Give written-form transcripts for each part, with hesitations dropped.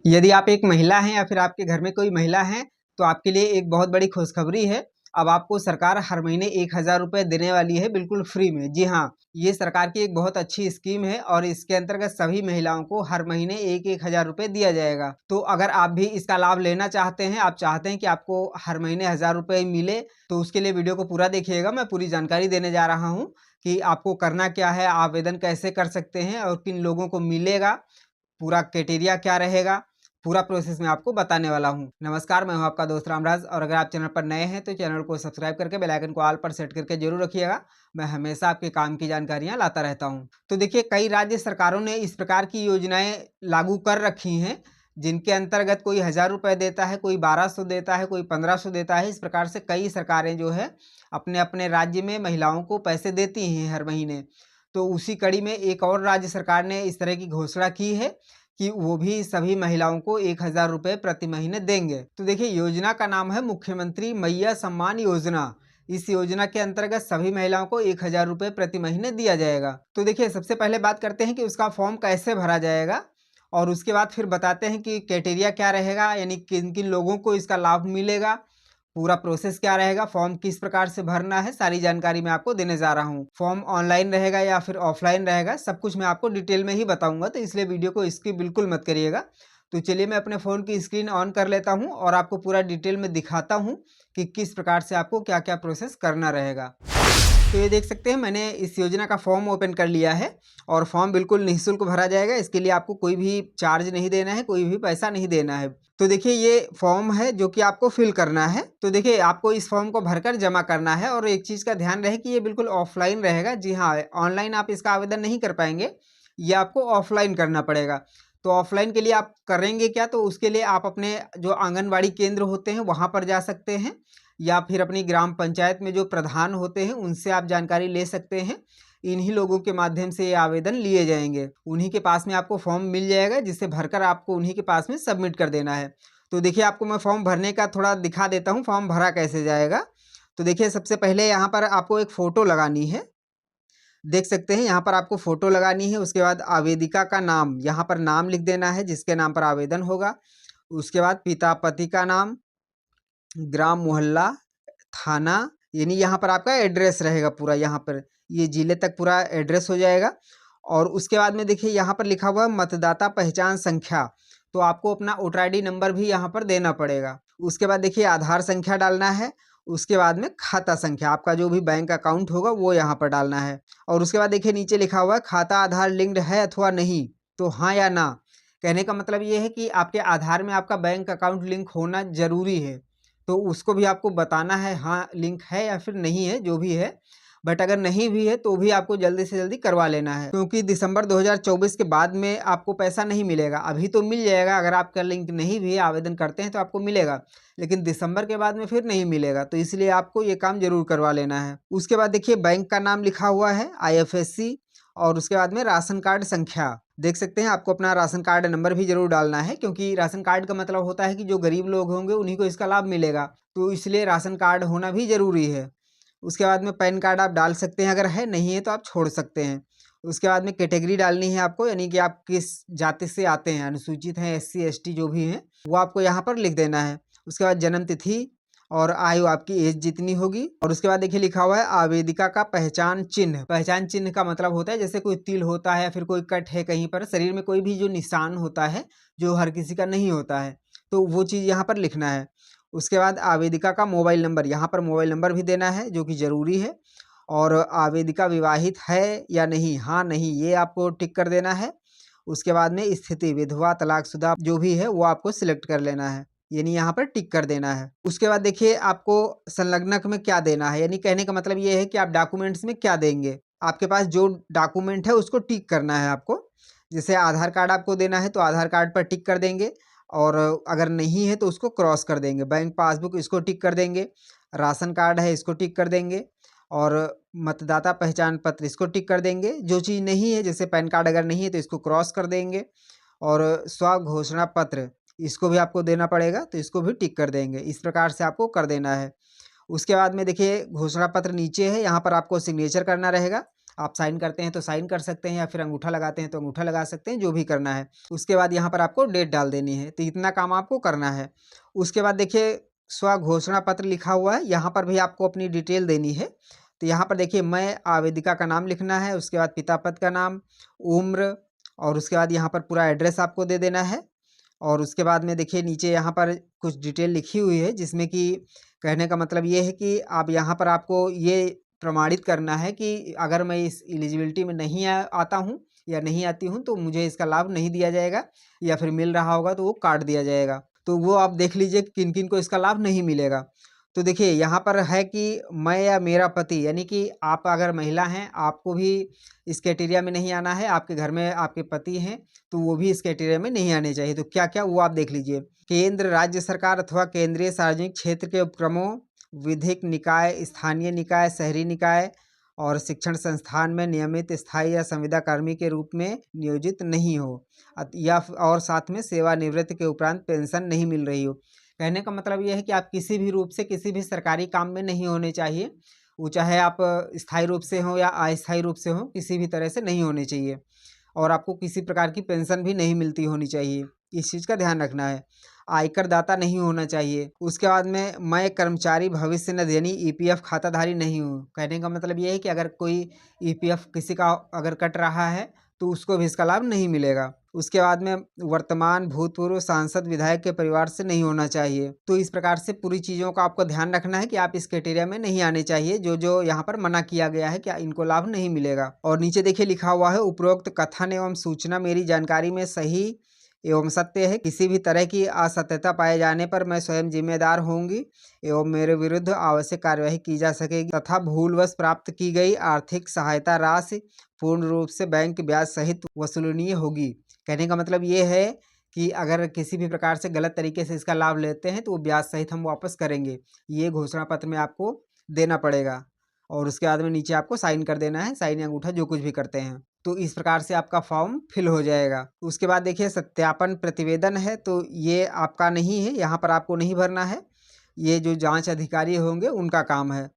यदि आप एक महिला हैं या फिर आपके घर में कोई महिला है तो आपके लिए एक बहुत बड़ी खुशखबरी है। अब आपको सरकार हर महीने 1,000 रुपये देने वाली है, बिल्कुल फ्री में। जी हाँ, ये सरकार की एक बहुत अच्छी स्कीम है और इसके अंतर्गत सभी महिलाओं को हर महीने 1,000 रुपये दिया जाएगा। तो अगर आप भी इसका लाभ लेना चाहते हैं, आप चाहते हैं कि आपको हर महीने 1,000 रुपये मिले, तो उसके लिए वीडियो को पूरा देखिएगा। मैं पूरी जानकारी देने जा रहा हूँ कि आपको करना क्या है, आवेदन कैसे कर सकते हैं और किन लोगों को मिलेगा, पूरा क्राइटेरिया क्या रहेगा, पूरा प्रोसेस मैं आपको बताने वाला हूं। नमस्कार, मैं हूं आपका दोस्त रामराज और अगर आप चैनल पर नए हैं तो चैनल को सब्सक्राइब करके बेल आइकन को ऑल पर सेट करके जरूर रखिएगा। मैं हमेशा आपके काम की जानकारियां लाता रहता हूं। तो देखिए, कई राज्य सरकारों ने इस प्रकार की योजनाएं लागू कर रखी हैं जिनके अंतर्गत कोई 1,000 रुपये देता है, कोई 1,200 देता है, कोई 1,500 देता है। इस प्रकार से कई सरकारें जो है अपने अपने राज्य में महिलाओं को पैसे देती हैं हर महीने। तो उसी कड़ी में एक और राज्य सरकार ने इस तरह की घोषणा की है कि वो भी सभी महिलाओं को 1,000 रुपये प्रति महीने देंगे। तो देखिए, योजना का नाम है मुख्यमंत्री मैया सम्मान योजना। इस योजना के अंतर्गत सभी महिलाओं को 1,000 रुपये प्रति महीने दिया जाएगा। तो देखिए, सबसे पहले बात करते हैं कि उसका फॉर्म कैसे भरा जाएगा और उसके बाद फिर बताते हैं कि क्राइटेरिया क्या रहेगा, यानी किन किन लोगों को इसका लाभ मिलेगा, पूरा प्रोसेस क्या रहेगा, फॉर्म किस प्रकार से भरना है, सारी जानकारी मैं आपको देने जा रहा हूँ। फॉर्म ऑनलाइन रहेगा या फिर ऑफलाइन रहेगा, सब कुछ मैं आपको डिटेल में ही बताऊंगा, तो इसलिए वीडियो को स्किप बिल्कुल मत करिएगा। तो चलिए, मैं अपने फ़ोन की स्क्रीन ऑन कर लेता हूँ और आपको पूरा डिटेल में दिखाता हूँ कि किस प्रकार से आपको क्या क्या प्रोसेस करना रहेगा। तो ये देख सकते हैं, मैंने इस योजना का फॉर्म ओपन कर लिया है और फॉर्म बिल्कुल निःशुल्क भरा जाएगा। इसके लिए आपको कोई भी चार्ज नहीं देना है, कोई भी पैसा नहीं देना है। तो देखिए, ये फॉर्म है जो कि आपको फिल करना है। तो देखिए, आपको इस फॉर्म को भरकर जमा करना है और एक चीज़ का ध्यान रहे कि ये बिल्कुल ऑफलाइन रहेगा। जी हाँ, ऑनलाइन आप इसका आवेदन नहीं कर पाएंगे, ये आपको ऑफलाइन करना पड़ेगा। तो ऑफलाइन के लिए आप करेंगे क्या, तो उसके लिए आप अपने जो आंगनबाड़ी केंद्र होते हैं वहाँ पर जा सकते हैं या फिर अपनी ग्राम पंचायत में जो प्रधान होते हैं उनसे आप जानकारी ले सकते हैं। इन्हीं लोगों के माध्यम से ये आवेदन लिए जाएंगे। उन्हीं के पास में आपको फॉर्म मिल जाएगा जिसे भरकर आपको उन्हीं के पास में सबमिट कर देना है। तो देखिए, आपको मैं फॉर्म भरने का थोड़ा दिखा देता हूँ, फॉर्म भरा कैसे जाएगा। तो देखिए, सबसे पहले यहाँ पर आपको एक फ़ोटो लगानी है। देख सकते हैं, यहाँ पर आपको फ़ोटो लगानी है। उसके बाद आवेदिका का नाम, यहाँ पर नाम लिख देना है जिसके नाम पर आवेदन होगा। उसके बाद पिता पति का नाम, ग्राम मोहल्ला, थाना, यानी यहाँ पर आपका एड्रेस रहेगा पूरा, यहाँ पर ये जिले तक पूरा एड्रेस हो जाएगा। और उसके बाद में देखिए, यहाँ पर लिखा हुआ है मतदाता पहचान संख्या, तो आपको अपना वोटर ID नंबर भी यहाँ पर देना पड़ेगा। उसके बाद देखिए, आधार संख्या डालना है। उसके बाद में खाता संख्या, आपका जो भी बैंक अकाउंट होगा वो यहाँ पर डालना है। और उसके बाद देखिए, नीचे लिखा हुआ है खाता आधार लिंक्ड है अथवा नहीं, तो हाँ या ना। कहने का मतलब ये है कि आपके आधार में आपका बैंक अकाउंट लिंक होना ज़रूरी है। तो उसको भी आपको बताना है, हाँ लिंक है या फिर नहीं है, जो भी है। बट अगर नहीं भी है तो भी आपको जल्दी से जल्दी करवा लेना है, क्योंकि दिसंबर 2024 के बाद में आपको पैसा नहीं मिलेगा। अभी तो मिल जाएगा, अगर आपका लिंक नहीं भी है, आवेदन करते हैं तो आपको मिलेगा, लेकिन दिसंबर के बाद में फिर नहीं मिलेगा। तो इसलिए आपको ये काम जरूर करवा लेना है। उसके बाद देखिए, बैंक का नाम लिखा हुआ है, IFSC, और उसके बाद में राशन कार्ड संख्या। देख सकते हैं, आपको अपना राशन कार्ड नंबर भी जरूर डालना है, क्योंकि राशन कार्ड का मतलब होता है कि जो गरीब लोग होंगे उन्हीं को इसका लाभ मिलेगा, तो इसलिए राशन कार्ड होना भी ज़रूरी है। उसके बाद में पैन कार्ड आप डाल सकते हैं, अगर है, नहीं है तो आप छोड़ सकते हैं। उसके बाद में कैटेगरी डालनी है आपको, यानी कि आप किस जाति से आते हैं, अनुसूचित हैं, SC ST जो भी हैं, वो आपको यहाँ पर लिख देना है। उसके बाद जन्म तिथि और आयु, आपकी एज जितनी होगी। और उसके बाद देखिए, लिखा हुआ है आवेदिका का पहचान चिन्ह। पहचान चिन्ह का मतलब होता है जैसे कोई तिल होता है या फिर कोई कट है कहीं पर, शरीर में कोई भी जो निशान होता है जो हर किसी का नहीं होता है, तो वो चीज़ यहाँ पर लिखना है। उसके बाद आवेदिका का मोबाइल नंबर, यहाँ पर मोबाइल नंबर भी देना है जो कि ज़रूरी है। और आवेदिका विवाहित है या नहीं, हाँ नहीं, ये आपको टिक कर देना है। उसके बाद में स्थिति विधवा तलाकशुदा जो भी है वो आपको सिलेक्ट कर लेना है, यानी यहाँ पर टिक कर देना है। उसके बाद देखिए, आपको संलग्नक में क्या देना है, यानी कहने का मतलब ये है कि आप डॉक्यूमेंट्स में क्या देंगे। आपके पास जो डॉक्यूमेंट है उसको टिक करना है आपको। जैसे आधार कार्ड आपको देना है तो आधार कार्ड पर टिक कर देंगे, और अगर नहीं है तो उसको क्रॉस कर देंगे। बैंक पासबुक, इसको टिक कर देंगे। राशन कार्ड है, इसको टिक कर देंगे। और मतदाता पहचान पत्र, इसको टिक कर देंगे। जो चीज़ नहीं है, जैसे पैन कार्ड अगर नहीं है तो इसको क्रॉस कर देंगे। और स्व घोषणा पत्र, इसको भी आपको देना पड़ेगा, तो इसको भी टिक कर देंगे। इस प्रकार से आपको कर देना है। उसके बाद में देखिए, घोषणा पत्र नीचे है, यहाँ पर आपको सिग्नेचर करना रहेगा। आप साइन करते हैं तो साइन कर सकते हैं, या फिर अंगूठा लगाते हैं तो अंगूठा लगा सकते हैं, जो भी करना है। उसके बाद यहाँ पर आपको डेट डाल देनी है। तो इतना काम आपको करना है। उसके बाद देखिए स्व घोषणा पत्र लिखा हुआ है, यहाँ पर भी आपको अपनी डिटेल देनी है। तो यहाँ पर देखिए मैं आवेदिका का नाम लिखना है, उसके बाद पिता पद का नाम, उम्र, और उसके बाद यहाँ पर पूरा एड्रेस आपको दे देना है। और उसके बाद में देखिए नीचे यहाँ पर कुछ डिटेल लिखी हुई है, जिसमें कि कहने का मतलब ये है कि आप यहाँ पर आपको ये प्रमाणित करना है कि अगर मैं इस एलिजिबिलिटी में नहीं आता हूँ या नहीं आती हूँ तो मुझे इसका लाभ नहीं दिया जाएगा, या फिर मिल रहा होगा तो वो काट दिया जाएगा। तो वो आप देख लीजिए किन किन को इसका लाभ नहीं मिलेगा। तो देखिए यहाँ पर है कि मैं या मेरा पति, यानी कि आप अगर महिला हैं आपको भी इस क्राइटेरिया में नहीं आना है, आपके घर में आपके पति हैं तो वो भी इस क्राइटेरिया में नहीं आने चाहिए। तो क्या क्या वो आप देख लीजिए। केंद्र, राज्य सरकार अथवा केंद्रीय सार्वजनिक क्षेत्र के उपक्रमों, विधिक निकाय, स्थानीय निकाय, शहरी निकाय और शिक्षण संस्थान में नियमित स्थायी या संविदा कर्मी के रूप में नियोजित नहीं हो, या और साथ में सेवानिवृत्ति के उपरांत पेंशन नहीं मिल रही हो। कहने का मतलब ये है कि आप किसी भी रूप से किसी भी सरकारी काम में नहीं होने चाहिए, वो चाहे आप स्थायी रूप से हों या अस्थायी रूप से हों, किसी भी तरह से नहीं होने चाहिए। और आपको किसी प्रकार की पेंशन भी नहीं मिलती होनी चाहिए, इस चीज़ का ध्यान रखना है। आयकर दाता नहीं होना चाहिए। उसके बाद में मैं कर्मचारी भविष्य निधि यानी ईपीएफ खाताधारी नहीं हूँ। कहने का मतलब ये है कि अगर कोई ईपीएफ किसी का अगर कट रहा है तो उसको भी इसका लाभ नहीं मिलेगा। उसके बाद में वर्तमान, भूतपूर्व सांसद, विधायक के परिवार से नहीं होना चाहिए। तो इस प्रकार से पूरी चीज़ों का आपको ध्यान रखना है कि आप इस क्राइटेरिया में नहीं आने चाहिए, जो जो यहाँ पर मना किया गया है कि इनको लाभ नहीं मिलेगा। और नीचे देखिए लिखा हुआ है, उपरोक्त कथन एवं सूचना मेरी जानकारी में सही एवं सत्य है। किसी भी तरह की असत्यता पाए जाने पर मैं स्वयं जिम्मेदार होंगी एवं मेरे विरुद्ध आवश्यक कार्यवाही की जा सकेगी, तथा भूलवश प्राप्त की गई आर्थिक सहायता राशि पूर्ण रूप से बैंक ब्याज सहित वसूलनीय होगी। कहने का मतलब ये है कि अगर किसी भी प्रकार से गलत तरीके से इसका लाभ लेते हैं तो वो ब्याज सहित हम वापस करेंगे। ये घोषणा पत्र में आपको देना पड़ेगा। और उसके बाद में नीचे आपको साइन कर देना है, साइन या अंगूठा जो कुछ भी करते हैं। तो इस प्रकार से आपका फॉर्म फिल हो जाएगा। उसके बाद देखिए सत्यापन प्रतिवेदन है, तो ये आपका नहीं है, यहाँ पर आपको नहीं भरना है, ये जो जांच अधिकारी होंगे उनका काम है।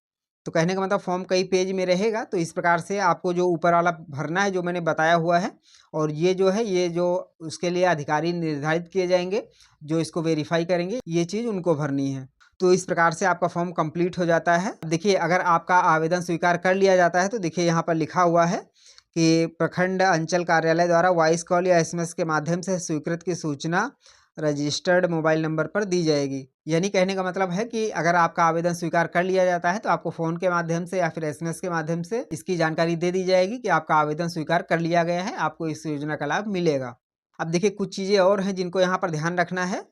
तो कहने का मतलब फॉर्म कई पेज में रहेगा, तो इस प्रकार से आपको जो ऊपर वाला भरना है जो मैंने बताया हुआ है, और ये जो है ये जो उसके लिए अधिकारी निर्धारित किए जाएंगे जो इसको वेरीफाई करेंगे, ये चीज़ उनको भरनी है। तो इस प्रकार से आपका फॉर्म कंप्लीट हो जाता है। देखिए अगर आपका आवेदन स्वीकार कर लिया जाता है तो देखिए यहाँ पर लिखा हुआ है कि प्रखंड अंचल कार्यालय द्वारा वॉइस कॉल या एसएमएस के माध्यम से स्वीकृत की सूचना रजिस्टर्ड मोबाइल नंबर पर दी जाएगी। यानी कहने का मतलब है कि अगर आपका आवेदन स्वीकार कर लिया जाता है तो आपको फ़ोन के माध्यम से या फिर एसएमएस के माध्यम से इसकी जानकारी दे दी जाएगी कि आपका आवेदन स्वीकार कर लिया गया है, आपको इस योजना का लाभ मिलेगा। अब देखिए कुछ चीज़ें और हैं जिनको यहाँ पर ध्यान रखना है।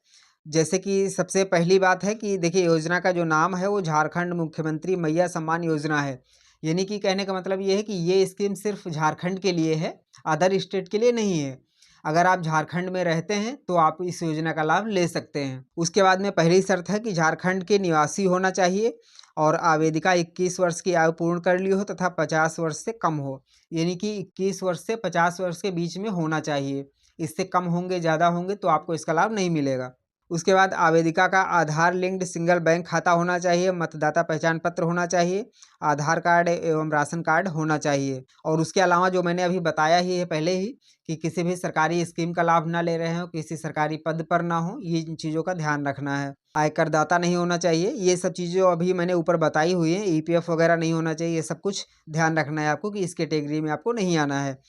जैसे कि सबसे पहली बात है कि देखिए योजना का जो नाम है वो झारखंड मुख्यमंत्री मैया सम्मान योजना है। यानी कि कहने का मतलब ये है कि ये स्कीम सिर्फ झारखंड के लिए है, अदर स्टेट के लिए नहीं है। अगर आप झारखंड में रहते हैं तो आप इस योजना का लाभ ले सकते हैं। उसके बाद में पहली शर्त है कि झारखंड के निवासी होना चाहिए और आवेदिका 21 वर्ष की आयु पूर्ण कर ली हो तथा 50 वर्ष से कम हो। यानी कि 21 वर्ष से 50 वर्ष के बीच में होना चाहिए। इससे कम होंगे, ज़्यादा होंगे तो आपको इसका लाभ नहीं मिलेगा। उसके बाद आवेदिका का आधार लिंक्ड सिंगल बैंक खाता होना चाहिए, मतदाता पहचान पत्र होना चाहिए, आधार कार्ड एवं राशन कार्ड होना चाहिए। और उसके अलावा जो मैंने अभी बताया ही है पहले ही कि किसी भी सरकारी स्कीम का लाभ ना ले रहे हो, किसी सरकारी पद पर ना हो, ये इन चीज़ों का ध्यान रखना है। आयकर दाता नहीं होना चाहिए, ये सब चीज़ें अभी मैंने ऊपर बताई हुई हैं। ईपीएफ वगैरह नहीं होना चाहिए, ये सब कुछ ध्यान रखना है आपको कि इस कैटेगरी में आपको नहीं आना है।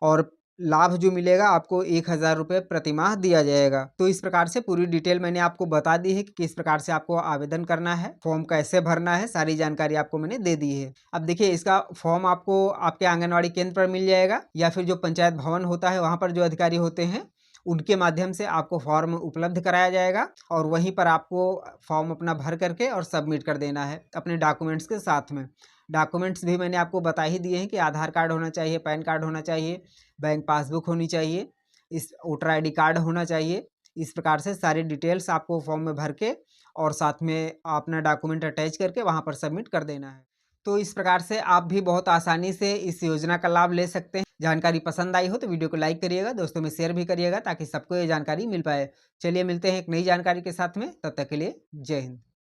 और लाभ जो मिलेगा आपको 1000 रुपये प्रतिमाह दिया जाएगा। तो इस प्रकार से पूरी डिटेल मैंने आपको बता दी है कि किस प्रकार से आपको आवेदन करना है, फॉर्म कैसे भरना है, सारी जानकारी आपको मैंने दे दी है। अब देखिए इसका फॉर्म आपको आपके आंगनवाड़ी केंद्र पर मिल जाएगा, या फिर जो पंचायत भवन होता है वहाँ पर जो अधिकारी होते हैं उनके माध्यम से आपको फॉर्म उपलब्ध कराया जाएगा, और वहीं पर आपको फॉर्म अपना भर करके और सबमिट कर देना है अपने डॉक्यूमेंट्स के साथ में। डॉक्यूमेंट्स भी मैंने आपको बता ही दिए हैं कि आधार कार्ड होना चाहिए, पैन कार्ड होना चाहिए, बैंक पासबुक होनी चाहिए, इस वोटर आईडी कार्ड होना चाहिए। इस प्रकार से सारी डिटेल्स आपको फॉर्म में भर के और साथ में अपना डॉक्यूमेंट अटैच करके वहाँ पर सबमिट कर देना है। तो इस प्रकार से आप भी बहुत आसानी से इस योजना का लाभ ले सकते हैं। जानकारी पसंद आई हो तो वीडियो को लाइक करिएगा, दोस्तों में शेयर भी करिएगा ताकि सबको ये जानकारी मिल पाए। चलिए मिलते हैं एक नई जानकारी के साथ में, तब तक के लिए जय हिंद।